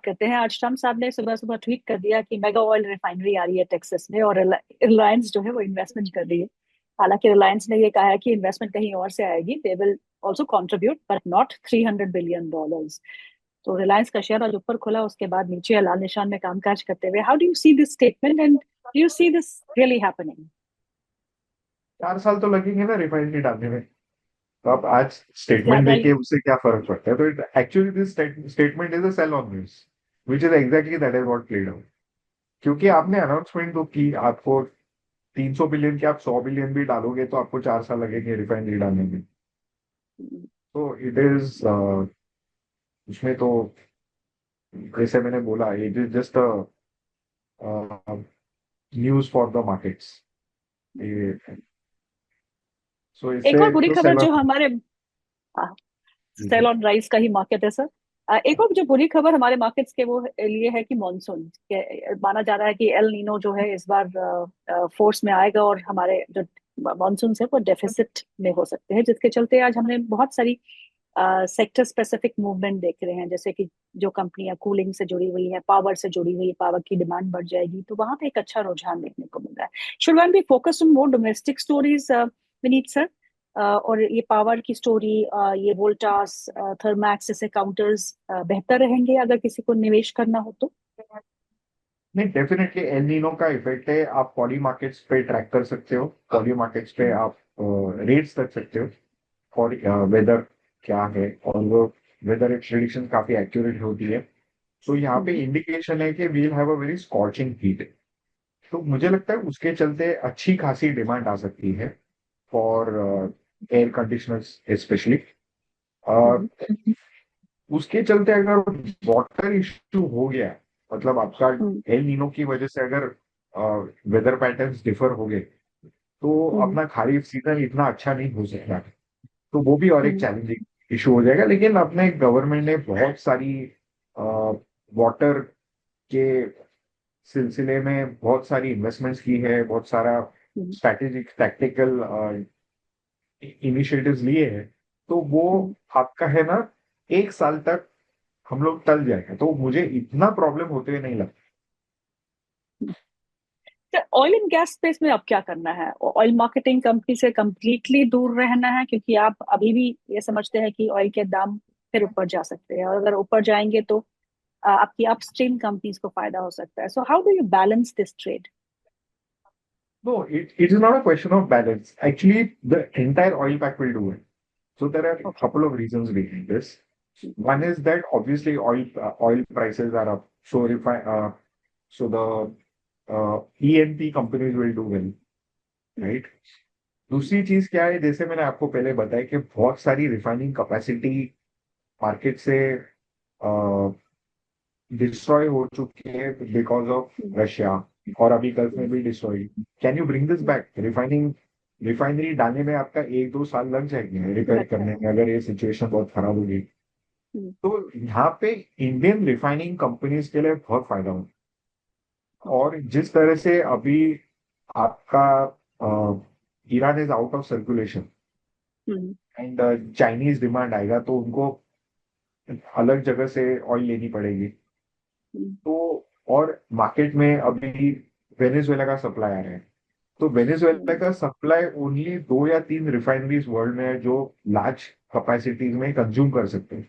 बात करते हैं। आज ट्रम्प साहब ने सुबह सुबह ट्वीट कर दिया कि मेगा ऑयल रिफाइनरी आ रही है टेक्सास में, और रिलायंस जो है वो इन्वेस्टमेंट कर रही है। हालांकि रिलायंस ने ये कहा है कि इन्वेस्टमेंट कहीं और से आएगी, they will also contribute but not $300 billion. तो रिलायंस का शेयर आज ऊपर खुला, उसके बाद नीचे लाल निशान में कामकाज करते हुए। How do you see this statement and do you see this really happening? 4 साल तो लगेंगे ना रिफाइनरी डालने में। तो आप आज स्टेटमेंट ज्यादा देके ही। उससे क्या फर्क पड़ता है? तो it actually this statement is a sell on news, which is exactly that is what played out. क्योंकि आपने अनाउंसमेंट तो की, आपको 300 बिलियन के आप 100 बिलियन भी डालोगे तो आपको 4 साल लगेंगे रिफाइनरी डालने में। तो इट इज उसमें तो जैसे मैंने बोला, it is just news for the markets. So एक इससे और बुरी तो खबर सेल जो ऑन। हमारे सेल ऑन राइस का ही मार्केट है सर। एक और जो बुरी खबर हमारे मार्केट्स के वो लिए है कि मॉनसून माना जा रहा है कि एल नीनो जो है इस बार फोर्स में आएगा, और हमारे जो मॉनसून है वो डेफिसिट में हो सकते हैं, जिसके चलते आज हमने बहुत सारी सेक्टर स्पेसिफिक मूवमेंट देख रहे हैं। जैसे कि जो कंपनियां कूलिंग से जुड़ी हुई है, पावर से जुड़ी हुई है, पावर की डिमांड बढ़ जाएगी, तो वहां पे एक अच्छा रुझान देखने को मिल रहा है। Should one be focused on more domestic stories Vineet sir? और ये पावर की स्टोरी, ये वोल्टास, थर्मैक्स जैसे काउंटर्स बेहतर रहेंगे अगर किसी को निवेश करना हो तो? नहीं, डेफिनेटली एल नीनो का इफेक्ट है। आप पॉली मार्केट्स पे ट्रैक कर सकते हो, पॉली मार्केट्स पे आप रेट्स रख सकते हो फॉर वेदर क्या है, और वो वेदर प्रेडिक्शन काफी एक्यूरेट होती है। तो यहाँ पे हम्म। इंडिकेशन है कि we'll have a very scorching heat. तो मुझे लगता है उसके चलते अच्छी खासी डिमांड आ सकती है फॉर एयर कंडीशनर्स स्पेशली। हम्म। उसके चलते अगर वाटर इश्यू हो गया, मतलब आपका हम्म। एल नीनो की वजह से अगर वेदर पैटर्न्स डिफर हो गए, तो हम्म। अपना खरीफ सीजन इतना अच्छा नहीं हो सकता। तो वो भी और एक हम्म। चैलेंजिंग इशू हो जाएगा। लेकिन अपने गवर्नमेंट ने बहुत सारी वाटर के सिलसिले में बहुत सारी इन्वेस्टमेंट्स की है, बहुत सारा हम्म। स्ट्रैटेजिक टैक्टिकल इनिशिएटिव्स लिए हैं। तो वो हम्म। आपका है ना, 1 साल तक हम लोग टल जाएगा, तो मुझे इतना प्रॉब्लम होते हुए नहीं लगता। ऑयल एंड गैस स्पेस में अब क्या करना है? ऑयल मार्केटिंग कंपनी से कंप्लीटली दूर रहना है, क्योंकि आप अभी भी ये समझते हैं कि ऑयल के दाम फिर ऊपर जा सकते हैं, और अगर ऊपर जाएंगे तो आपकी अपस्ट्रीम कंपनीज को फायदा हो सकता है। So how do you balance this trade? No, it is not a question of balance. Actually, the entire oil pack will do it. So there are a okay. couple of reasons behind this. One is that obviously oil prices are up, so so the E&P companies will do well, right? दूसरी चीज क्या है, जैसे मैंने आपको पहले बताया कि बहुत सारी रिफाइनिंग कैपेसिटी मार्केट से डिस्ट्रॉय हो चुकी है बिकॉज ऑफ रशिया, और अभी गल्फ में भी destroy. Can you bring this back? Refinery डालने में आपका 1-2 साल लग जाएंगे रिपेयर लगता करने है। में, अगर ये सिचुएशन बहुत खराब होगी। हम्म। तो यहाँ पे इंडियन रिफाइनिंग कंपनीज के लिए बहुत फायदा होगा। ओके। और जिस तरह से अभी आपका Iran is out of circulation hmm. And Chinese demand आएगा, तो उनको अलग जगह से ऑयल लेनी पड़ेगी। हम्म। तो और मार्केट में अभी वेनेजुएला का सप्लाई आ रहा है। तो वेनेजुएला हम्म। का सप्लाई ओनली 2 या 3 रिफाइनरीज वर्ल्ड में है जो लार्ज कैपेसिटीज में कंज्यूम कर सकते हैं।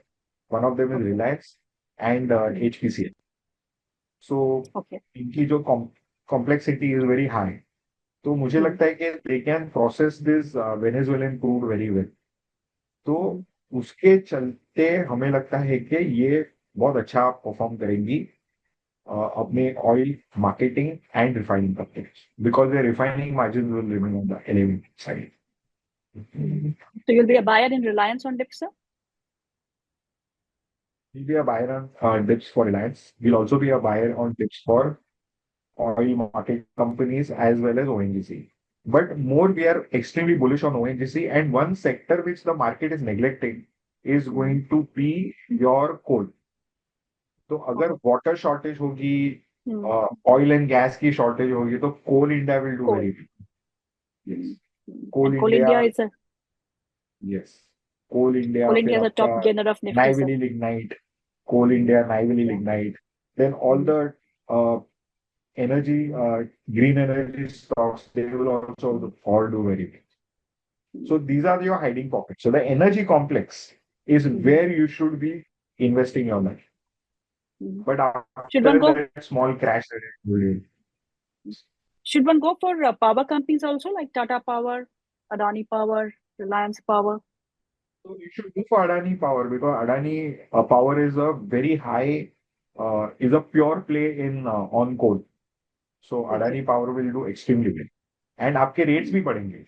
One of them is okay. Reliance and hmm. HPCL. So okay. इनकी जो कॉम्प्लेक्सिटी इज वेरी हाई। तो मुझे हम्म। लगता है कि they can process this Venezuelan crude very well. तो हम्म। उसके चलते हमें लगता है कि ये बहुत अच्छा परफॉर्म करेंगी अपने oil marketing and refining companies, because the refining margin will remain on the elevated side. So you'll be a buyer in Reliance on Dipsa? We'll be a buyer on dips for Reliance. We'll also be a buyer on dips for oil market companies as well as ONGC. But more, we are extremely bullish on ONGC. And one sector which the market is neglecting is going to be your coal. तो अगर okay. Water shortage होगी, hmm. Oil and gas की shortage होगी, तो Coal India will do coal. Very well. Yes, and Coal Coal India. India is a yes, Coal India, coal फिर India is a आपका top gainer of Nifty sir. Neyveli lignite, Coal India, Neyveli Yeah. Lignite, then all Mm, the energy, green energy stocks, they will also all do very well. mm, So these are your hiding pockets. So the energy complex is mm, where you should be investing your money. mm. But Should one after go? that small crash, that it will. Should one go for power companies also, like Tata Power, Adani Power, Reliance Power? So you should go for Adani Power because Adani Power is a very high, is a pure play in on coal. So Okay. Adani Power will do extremely well. And आपके rates Mm, भी बढ़ेंगे.